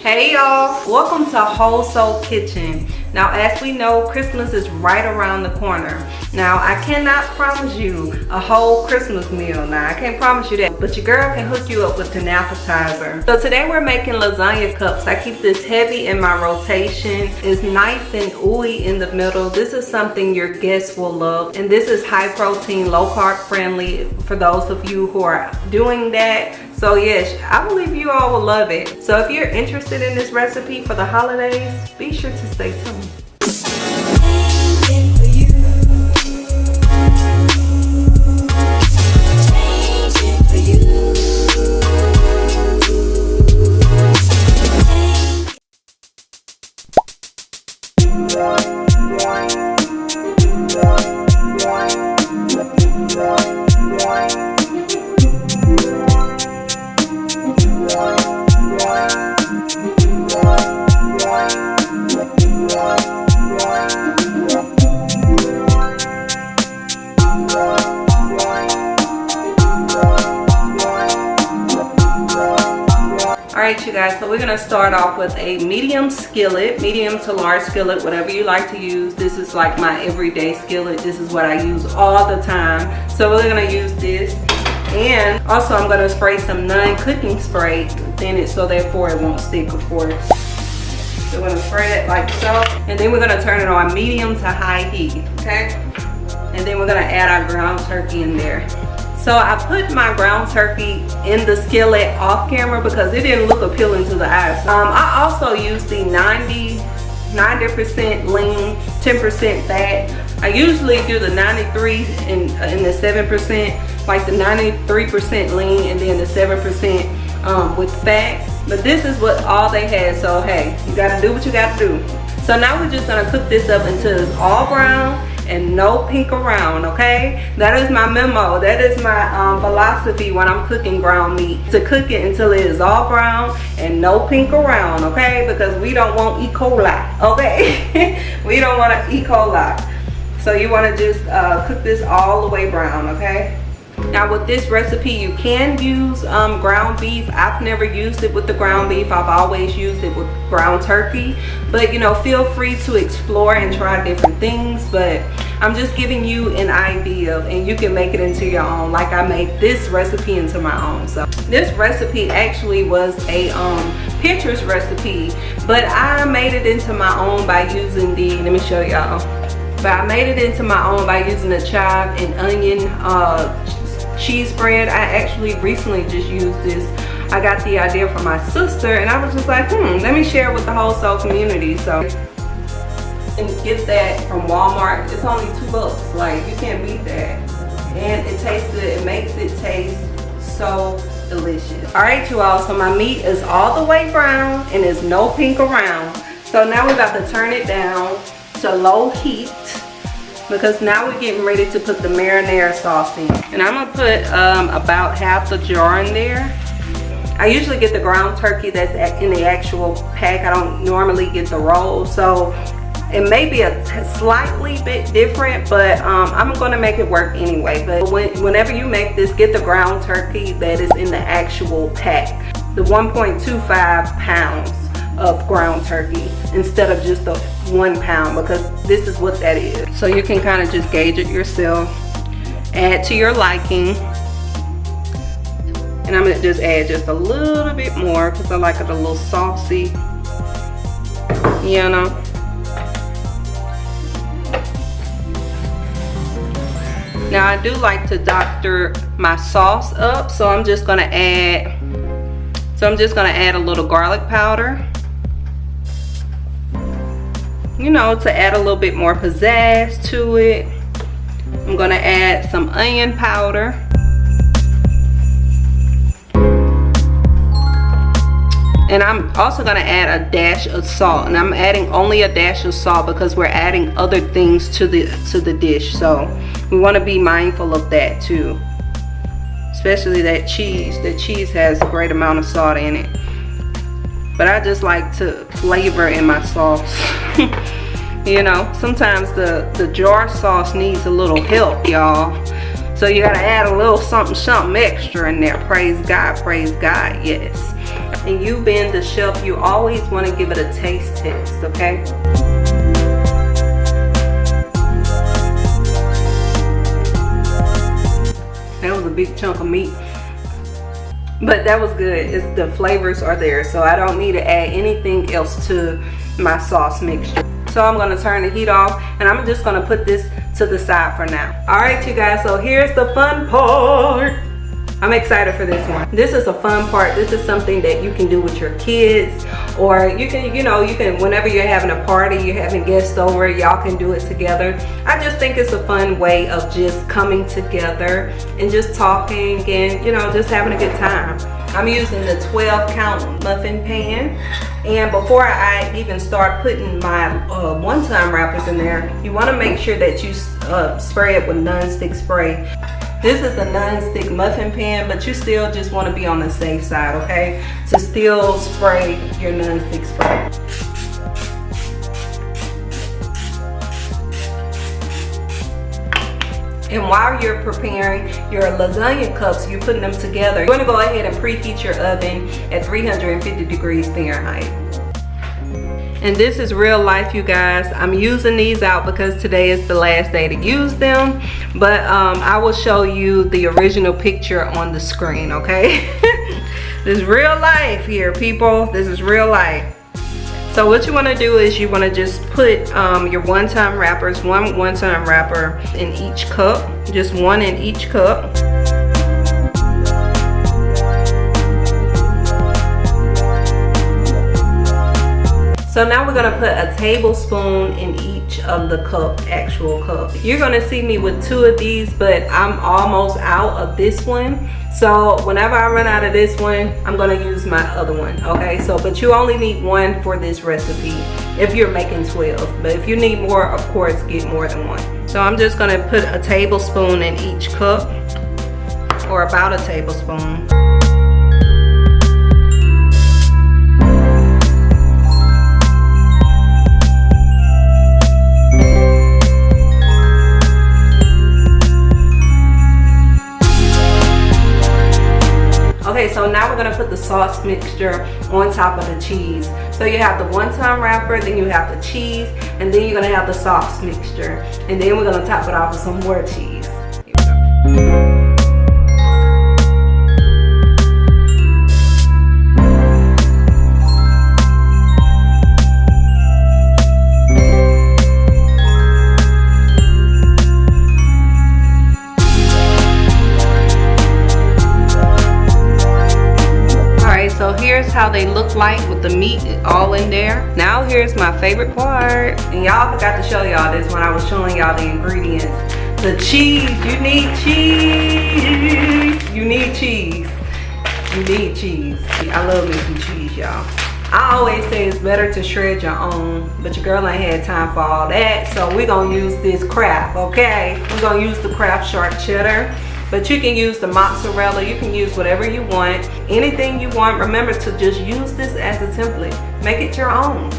Hey y'all, welcome to Whole Soul Kitchen. Now as we know, Christmas is right around the corner. Now I cannot promise you a whole Christmas meal. Now I can't promise you that, but your girl can hook you up with an appetizer. So today we're making lasagna cups. I keep this heavy in my rotation. It's nice and ooey in the middle. This is something your guests will love. And this is high protein, low carb friendly for those of you who are doing that. So yes, I believe you all will love it. So if you're interested in this recipe for the holidays, be sure to stay tuned. Alright you guys, so we're going to start off with a medium skillet, medium to large skillet, whatever you like to use. This is like my everyday skillet. This is what I use all the time. So we're going to use this. And also I'm going to spray some non-cooking spray in it so therefore it won't stick, of course. So we're going to spray it like so. And then we're going to turn it on medium to high heat, okay? And then we're going to add our ground turkey in there. So I put my ground turkey in the skillet off camera because it didn't look appealing to the eyes. I also used the 90% lean, 10% fat. I usually do the 93 and the 7%, like the 93% lean and then the 7% with fat. But this is what all they had, so hey, you gotta do what you gotta do. So now we're just gonna cook this up until it's all brown and no pink around, okay? That is my memo. That is my philosophy when I'm cooking ground meat. To cook it until it is all brown and no pink around, okay? Because we don't want E. coli, okay? We don't want E. coli. So you want to just cook this all the way brown, okay? Now with this recipe, you can use ground beef. I've never used it with the ground beef. I've always used it with ground turkey. But you know, feel free to explore and try different things. But I'm just giving you an idea and you can make it into your own. Like I made this recipe into my own. So this recipe actually was a Pinterest recipe. But I made it into my own by using the, let me show y'all. But I made it into my own by using the chive and onion cheese bread. I actually recently just used this. I got the idea from my sister and I was just like, let me share it with the whole soul community. So, and get that from Walmart. It's only $2. Like, you can't beat that. And it tastes good. It makes it taste so delicious. Alright you all, so my meat is all the way brown and there's no pink around. So now we're about to turn it down to low heat, because now we're getting ready to put the marinara sauce in. And I'm gonna put about half the jar in there. I usually get the ground turkey that's in the actual pack. I don't normally get the roll, so it may be a slightly bit different, but I'm gonna make it work anyway. But whenever you make this, get the ground turkey that is in the actual pack, the 1.25 pounds of ground turkey instead of just the 1 pound, because this is what that is. So you can kind of just gauge it yourself, add to your liking, and I'm gonna just add just a little bit more because I like it a little saucy, you know. Now I do like to doctor my sauce up, so I'm just gonna add a little garlic powder, you know, to add a little bit more pizzazz to it. I'm gonna add some onion powder. And I'm also gonna add a dash of salt. And I'm adding only a dash of salt because we're adding other things to the dish. So we wanna be mindful of that too. Especially that cheese. The cheese has a great amount of salt in it. But I just like to flavor in my sauce. You know, sometimes the jar sauce needs a little help, y'all. So you gotta add a little something extra in there. Praise God, yes. And you being the chef, you always want to give it a taste test, okay? That was a big chunk of meat, but that was good. The flavors are there, so I don't need to add anything else to my sauce mixture. So I'm going to turn the heat off, and I'm just going to put this to the side for now. All right, you guys, so here's the fun part. I'm excited for this one. This is a fun part. This is something that you can do with your kids, or you can, whenever you're having a party, you're having guests over, y'all can do it together. I just think it's a fun way of just coming together and just talking and, just having a good time. I'm using the 12 count muffin pan. And before I even start putting my wonton wrappers in there, you want to make sure that you spray it with non-stick spray. This is a non-stick muffin pan, but you still just want to be on the safe side, okay? To still spray your non-stick spray. And while you're preparing your lasagna cups, you're putting them together, you're going to go ahead and preheat your oven at 350 degrees Fahrenheit. And this is real life, you guys. I'm using these out because today is the last day to use them. But I will show you the original picture on the screen, okay? This is real life here, people. This is real life. So what you want to do is you want to just put your wonton wrappers, one wonton wrapper in each cup. Just one in each cup. So now we're gonna put a tablespoon in each of the actual cup. You're gonna see me with 2 of these, but I'm almost out of this one. So whenever I run out of this one, I'm gonna use my other one, okay? But you only need 1 for this recipe if you're making 12. But if you need more, of course, get more than 1. So I'm just gonna put a tablespoon in each cup, or about a tablespoon. Okay, so now we're gonna put the sauce mixture on top of the cheese. So you have the wonton wrapper, then you have the cheese, and then you're gonna have the sauce mixture. And then we're gonna top it off with some more cheese. Here we go. So here's how they look like with the meat all in there. Now here's my favorite part. And y'all forgot to show y'all this when I was showing y'all the ingredients. The cheese. You need cheese. You need cheese. You need cheese. I love me some cheese, y'all. I always say it's better to shred your own, but your girl ain't had time for all that. So we're gonna use this Kraft, okay? We're gonna use the Kraft sharp cheddar. But you can use the mozzarella, you can use whatever you want, anything you want. Remember to just use this as a template. Make it your own.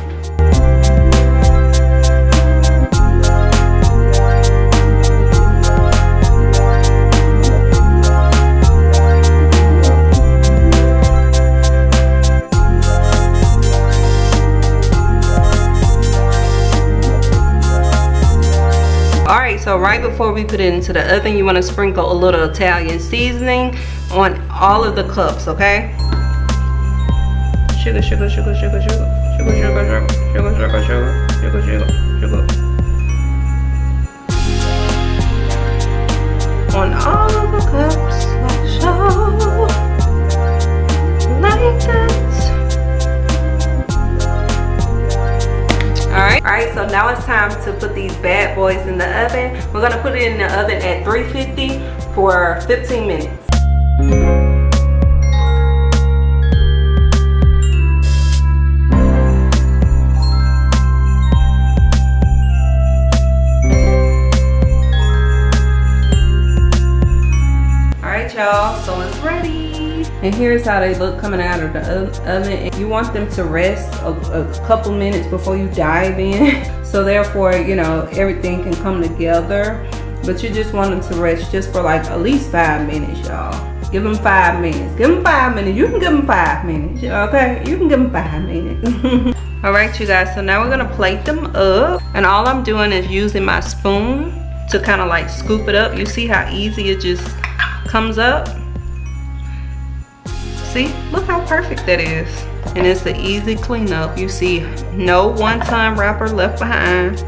So right before we put it into the oven, you want to sprinkle a little Italian seasoning on all of the cups, okay? Sugar, sugar, sugar, sugar, sugar, sugar, sugar, sugar, sugar, sugar, sugar, sugar, sugar, sugar. On all of the cups, like so, like that. Alright, so now it's time to put these bad boys in the oven. We're gonna put it in the oven at 350 for 15 minutes. Alright y'all, so it's ready. And here's how they look coming out of the oven. And you want them to rest a couple minutes before you dive in. So therefore, everything can come together. But you just want them to rest just for like at least 5 minutes, y'all. Give them 5 minutes. Give them 5 minutes. You can give them 5 minutes. Okay? You can give them 5 minutes. Alright, you guys. So now we're going to plate them up. And all I'm doing is using my spoon to kind of like scoop it up. You see how easy it just comes up? See? Look how perfect that is. And it's an easy cleanup. You see, no wonton wrapper left behind.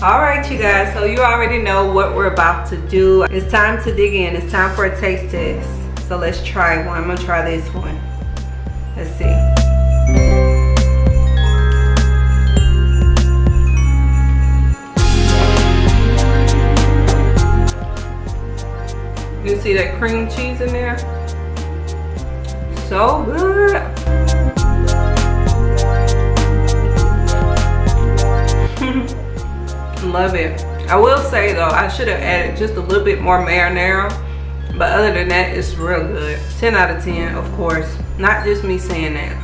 Alright, you guys, so you already know what we're about to do. It's time to dig in. It's time for a taste test. So let's try one. I'm gonna try this one. Let's see. You see that cream cheese in there? So good. Love it. I will say though, I should have added just a little bit more marinara, but other than that, it's real good. 10 out of 10, of course. Not just me saying that.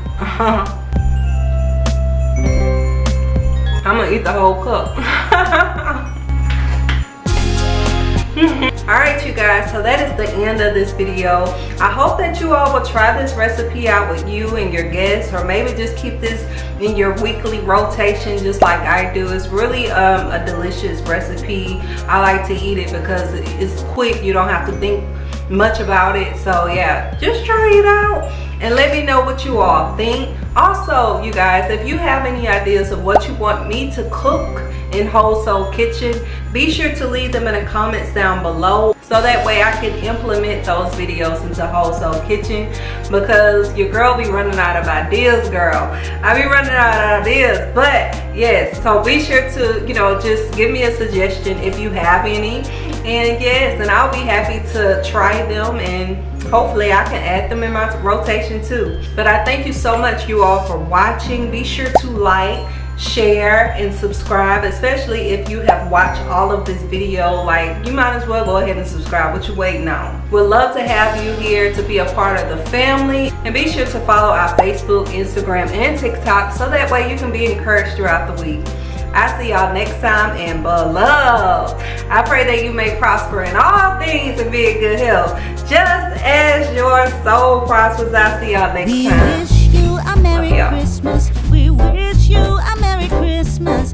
I'm gonna eat the whole cup. Alright, you guys, so that is the end of this video. I hope that you all will try this recipe out with you and your guests, or maybe just keep this in your weekly rotation just like I do. It's really a delicious recipe. I like to eat it because it's quick. You don't have to think much about it. So yeah, just try it out and let me know what you all think. Also, you guys, if you have any ideas of what you want me to cook in Whole Soul Kitchen, be sure to leave them in the comments down below, so that way I can implement those videos into Whole Soul Kitchen, because your girl be running out of ideas, girl. I be running out of ideas. But yes, so be sure to, you know, just give me a suggestion if you have any, and yes, and I'll be happy to try them, and hopefully I can add them in my rotation too. But I thank you so much, you all, for watching. Be sure to like, share, and subscribe, especially if you have watched all of this video. Like, you might as well go ahead and subscribe. What you waiting on? We'd love to have you here to be a part of the family. And be sure to follow our Facebook, Instagram, and TikTok, so that way you can be encouraged throughout the week. I'll see y'all next time, and beloved, I pray that you may prosper in all things and be in good health, just as your soul prospers. I'll see y'all next time. We wish you a Merry Christmas. We wish you a Merry Christmas.